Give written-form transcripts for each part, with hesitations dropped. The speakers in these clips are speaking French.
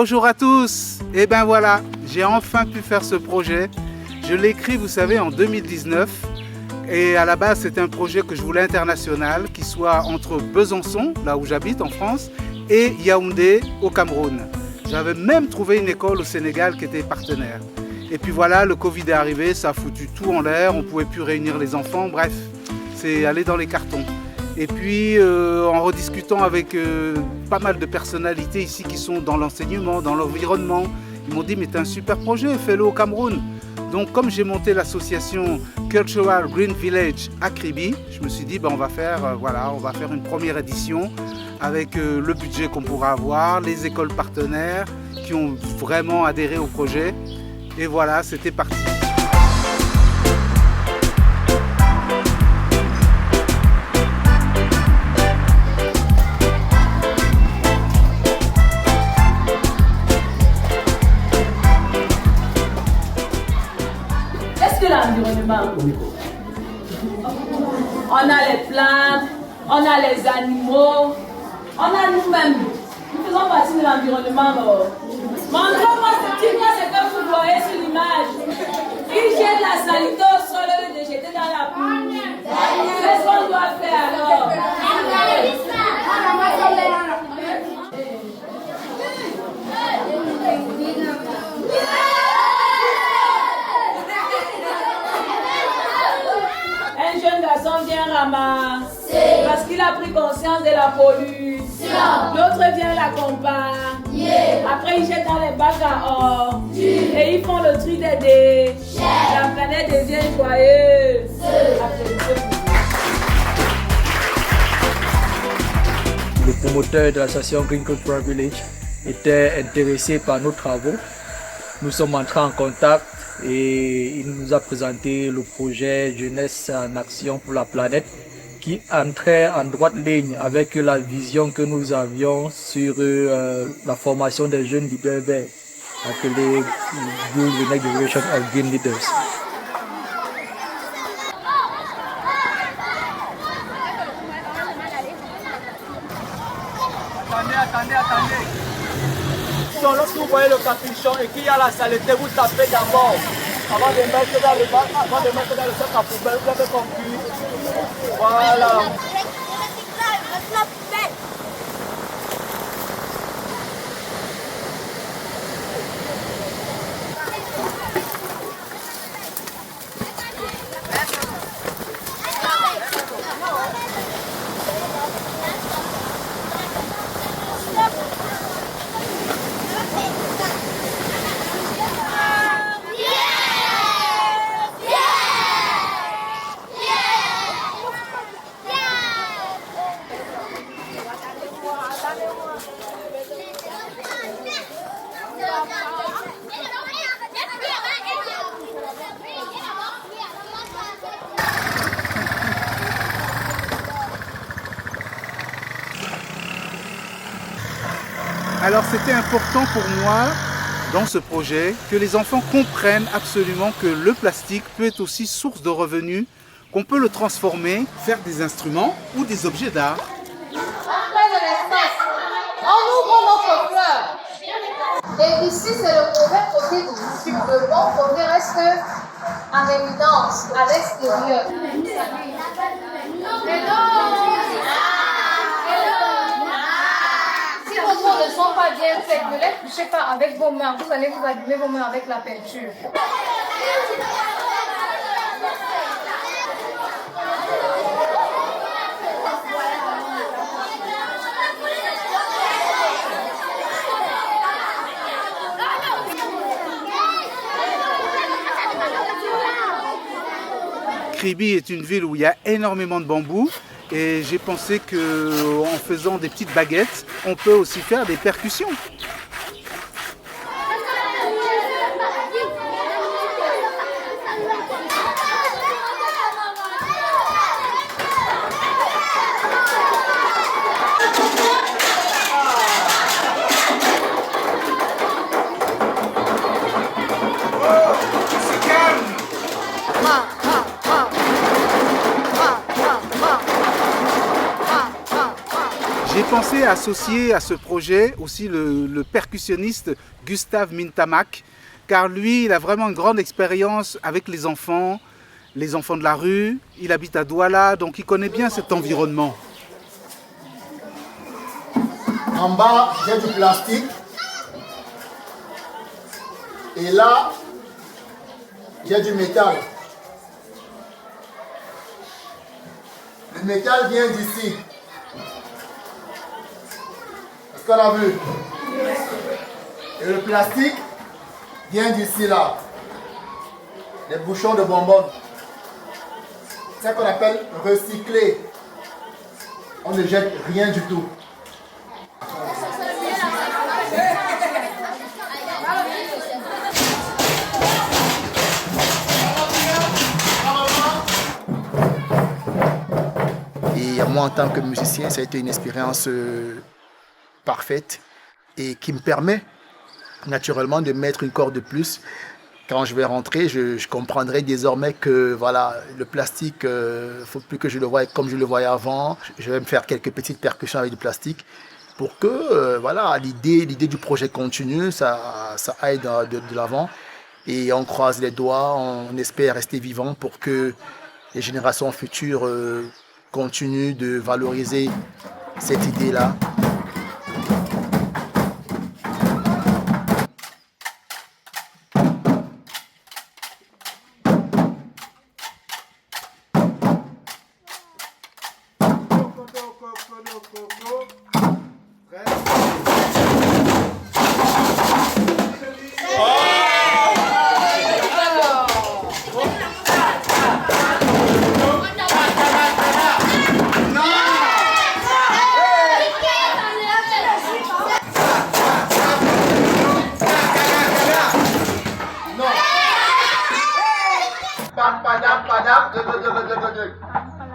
Bonjour à tous. Et ben voilà, j'ai enfin pu faire ce projet. Je l'ai écrit, vous savez, en 2019. Et à la base, c'était un projet que je voulais international, qui soit entre Besançon, là où j'habite en France, et Yaoundé au Cameroun. J'avais même trouvé une école au Sénégal qui était partenaire. Et puis voilà, le Covid est arrivé, ça a foutu tout en l'air, on ne pouvait plus réunir les enfants, bref, c'est allé dans les cartons. Et puis en rediscutant avec pas mal de personnalités ici qui sont dans l'enseignement, dans l'environnement, ils m'ont dit mais t'as un super projet, fais-le au Cameroun. Donc comme j'ai monté l'association Cultural Green Village à Kribi, je me suis dit ben, on va faire une première édition avec le budget qu'on pourra avoir, les écoles partenaires qui ont vraiment adhéré au projet. Et voilà, c'était parti. Est-ce que l'environnement, on a les plantes, on a les animaux, on a nous-mêmes. Nous faisons partie de l'environnement. Montrez-moi ce que vous voyez sur l'image. Ils jettent la saleté au sol et le jeter dans la poule. Qu'est-ce qu'on doit faire alors? Un jeune garçon vient ramasser parce qu'il a pris conscience de la pollution. L'autre vient l'accompagner. Après, ils jettent dans les bacs à or et ils font le tri des déchets. La planète devient joyeuse. Le promoteur de l'association Green Cultural Village était intéressé par nos travaux. Nous sommes entrés en contact et il nous a présenté le projet Jeunesse en action pour la planète qui entrait en droite ligne avec la vision que nous avions sur la formation des jeunes leaders verts, appelés The Next Generation of Green Leaders. Attendez. Lorsque vous voyez le capuchon et qu'il y a la saleté, vous tapez d'abord. Avant de mettre dans le bac, avant de mettre dans le sac à poubelle, vous avez compris. Voilà. Alors c'était important pour moi, dans ce projet, que les enfants comprennent absolument que le plastique peut être aussi source de revenus, qu'on peut le transformer, faire des instruments ou des objets d'art. Après de l'espace, on ouvre notre fleur. Et ici, c'est le mauvais côté du tube. Le bon côté reste en évidence, à l'extérieur. Si vos mains ne sont pas bien faites, ne les touchez pas avec vos mains. Vous allez vous abîmer vos mains avec la peinture. Kribi est une ville où il y a énormément de bambous et j'ai pensé qu'en faisant des petites baguettes, on peut aussi faire des percussions. J'ai pensé associer à ce projet aussi le percussionniste Gustave Mintamak, car lui, il a vraiment une grande expérience avec les enfants de la rue. Il habite à Douala, donc il connaît bien cet environnement. En bas, j'ai du plastique. Et là, j'ai du métal. Le métal vient d'ici. Est-ce qu'on a vu? Et le plastique vient d'ici là. Les bouchons de bonbons. C'est ce qu'on appelle recycler. On ne jette rien du tout. Et moi, en tant que musicien, ça a été une expérience parfaite et qui me permet naturellement de mettre une corde de plus. Quand je vais rentrer, je comprendrai désormais que voilà, le plastique, il ne faut plus que je le voie comme je le voyais avant. Je vais me faire quelques petites percussions avec du plastique pour que voilà, l'idée du projet continue, ça aille de l'avant. Et on croise les doigts, on espère rester vivant pour que les générations futures continuent de valoriser cette idée-là.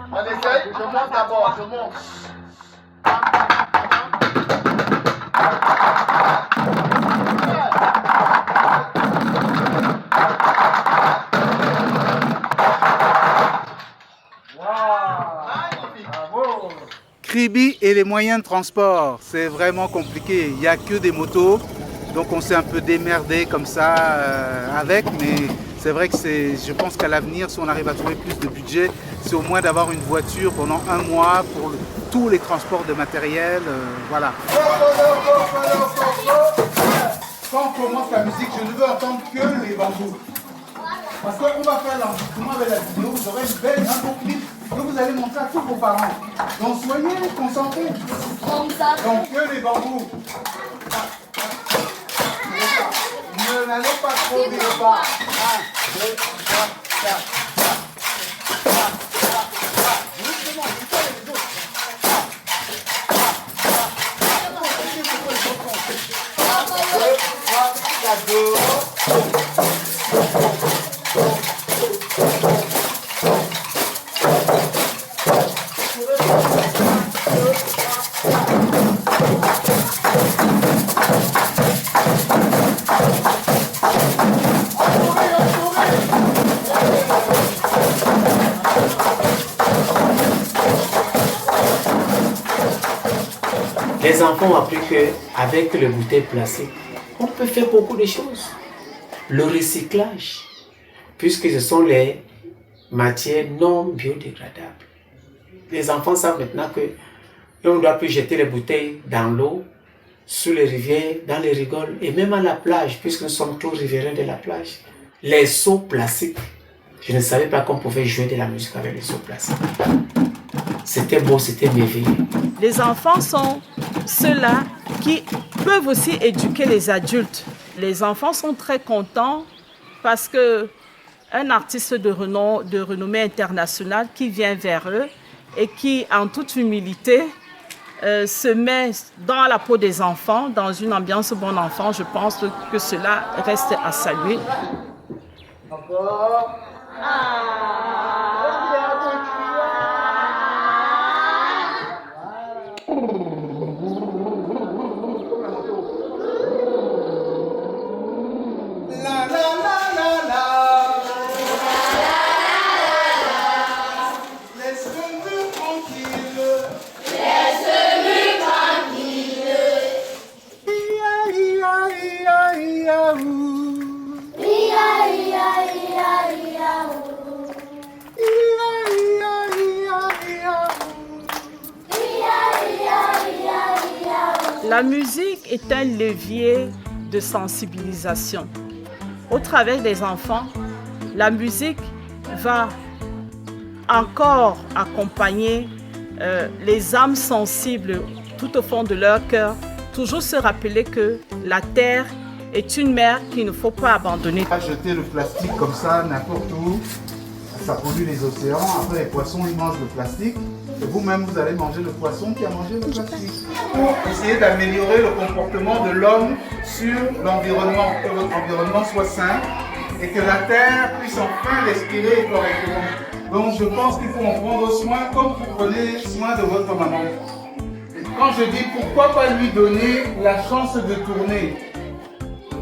On essaye, je monte d'abord, je monte. Kribi et les moyens de transport, c'est vraiment compliqué. Il n'y a que des motos, donc on s'est un peu démerdé comme ça avec, mais c'est vrai que je pense qu'à l'avenir, si on arrive à trouver plus de budget, c'est au moins d'avoir une voiture pendant un mois pour tous les transports de matériel, voilà. Quand on commence la musique, je ne veux entendre que les bambous. Parce qu'on va faire l'enregistrement avec la vidéo, vous aurez une belle clip que vous allez montrer à tous vos parents. Donc soyez concentrés. Donc que les bambous. N'allez pas trop vite. 1, 2, 3, 4. Justement, les autres. 2, 3, 4, 2. Les enfants ont appris qu'avec les bouteilles plastiques, on peut faire beaucoup de choses. Le recyclage, puisque ce sont les matières non biodégradables. Les enfants savent maintenant qu'on ne doit plus jeter les bouteilles dans l'eau, sous les rivières, dans les rigoles et même à la plage, puisque nous sommes tous riverains de la plage. Les seaux plastiques, je ne savais pas qu'on pouvait jouer de la musique avec les seaux plastiques. C'était beau, c'était merveilleux. Les enfants sont ceux-là qui peuvent aussi éduquer les adultes. Les enfants sont très contents parce qu'un artiste de renommée internationale qui vient vers eux et qui, en toute humilité, se met dans la peau des enfants, dans une ambiance bon enfant, je pense que cela reste à saluer. Encore. Laisse-le tranquille. Laisse-le tranquille. La musique est un levier de sensibilisation. Au travers des enfants, la musique va encore accompagner les âmes sensibles tout au fond de leur cœur. Toujours se rappeler que la terre est une mère qu'il ne faut pas abandonner. Pas jeter le plastique comme ça n'importe où, ça pollue les océans. Après les poissons ils mangent le plastique et vous-même vous allez manger le poisson qui a mangé le plastique. Pour essayer d'améliorer le comportement de l'homme sur l'environnement, que votre environnement soit sain et que la terre puisse enfin respirer correctement. Donc je pense qu'il faut en prendre soin comme vous prenez soin de votre maman. Et quand je dis pourquoi pas lui donner la chance de tourner,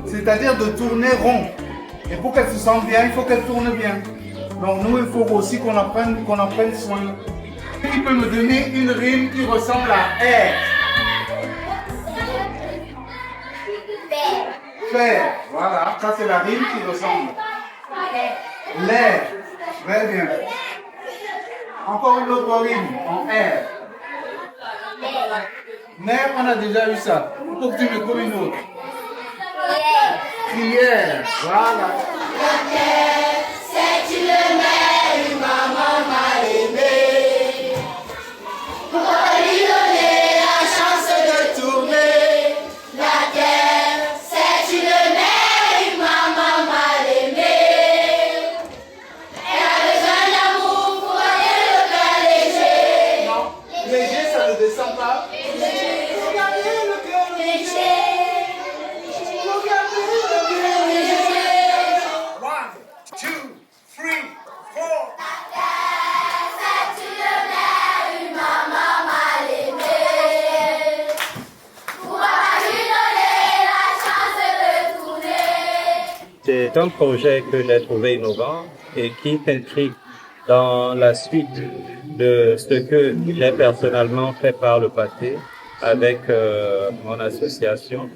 c'est-à-dire de tourner rond. Et pour qu'elle se sente bien, il faut qu'elle tourne bien. Donc nous, il faut aussi qu'on en prenne soin. Qui peut me donner une rime qui ressemble à air? Faire. Voilà, ça c'est la rime qui ressemble. L'air. Très bien. Encore une autre rime en air. Mer, on a déjà eu ça. Il faut que tu me trouves une autre. Prière, voilà. La terre, c'est une mère, une maman m'a aimé. Pourquoi lui donner la chance de tourner? La terre, c'est une mère, une maman m'a aimé. Elle a besoin d'amour pour garder le cœur léger. Non, léger, ça ne descend pas. Regardez le cœur léger. C'est un projet que j'ai trouvé innovant et qui s'inscrit dans la suite de ce que j'ai personnellement fait par le passé avec mon association.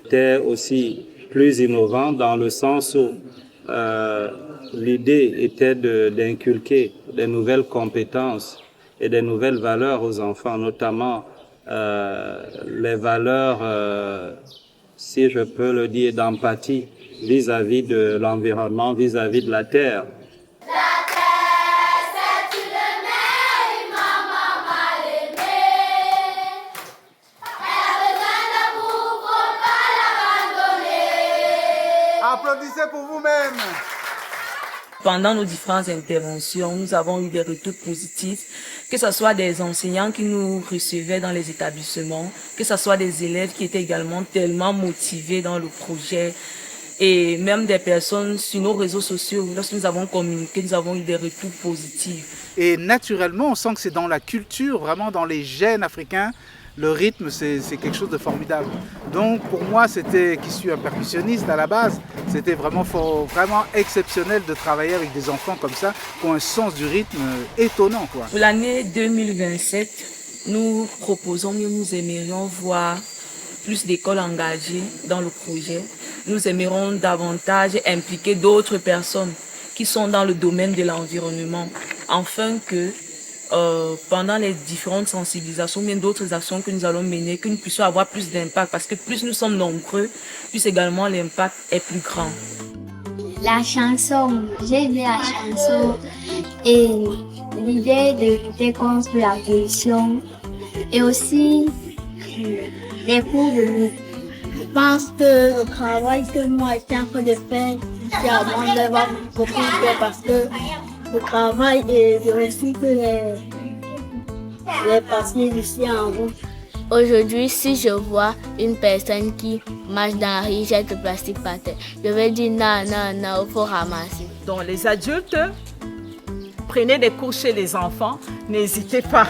C'était aussi plus innovant dans le sens où l'idée était d'inculquer des nouvelles compétences et des nouvelles valeurs aux enfants, notamment les valeurs, si je peux le dire, d'empathie vis-à-vis de l'environnement, vis-à-vis de la terre. La terre, c'est une mère, une maman m'a aimé. Elle a besoin d'amour, faut pas l'abandonner. Applaudissez pour vous-même. Pendant nos différentes interventions, nous avons eu des retours positifs, que ce soit des enseignants qui nous recevaient dans les établissements, que ce soit des élèves qui étaient également tellement motivés dans le projet, et même des personnes sur nos réseaux sociaux. Lorsque nous avons communiqué, nous avons eu des retours positifs. Et naturellement, on sent que c'est dans la culture, vraiment dans les gènes africains. Le rythme, c'est quelque chose de formidable. Donc pour moi, qui suis un percussionniste à la base, c'était vraiment exceptionnel de travailler avec des enfants comme ça, qui ont un sens du rythme étonnant, quoi. Pour l'année 2027, nous proposons, nous aimerions voir plus d'écoles engagées dans le projet. Nous aimerions davantage impliquer d'autres personnes qui sont dans le domaine de l'environnement, afin que pendant les différentes sensibilisations, bien d'autres actions que nous allons mener, que nous puissions avoir plus d'impact, parce que plus nous sommes nombreux, plus également l'impact est plus grand. La chanson, j'ai aimé la chanson et l'idée de lutter contre la pollution et aussi les cours de lutte. Je pense que le travail que moi j'étais en train de faire, c'est à moi d'avoir beaucoup fait parce que le travail et je recycle les papiers ici en route. Aujourd'hui, si je vois une personne qui marche dans la rue, jette le plastique par terre, je vais dire non, non, non, il faut ramasser. Donc les adultes, prenez des cours chez les enfants, n'hésitez pas.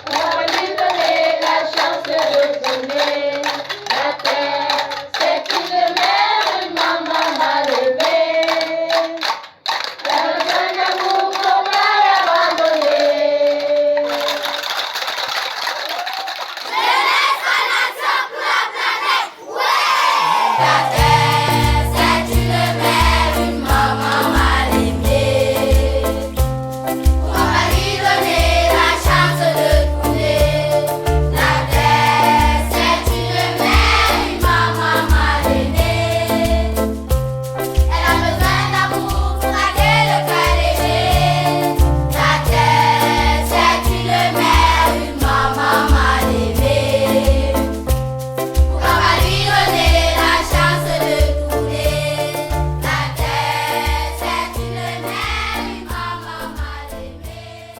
On va lui donner la chance de tourner.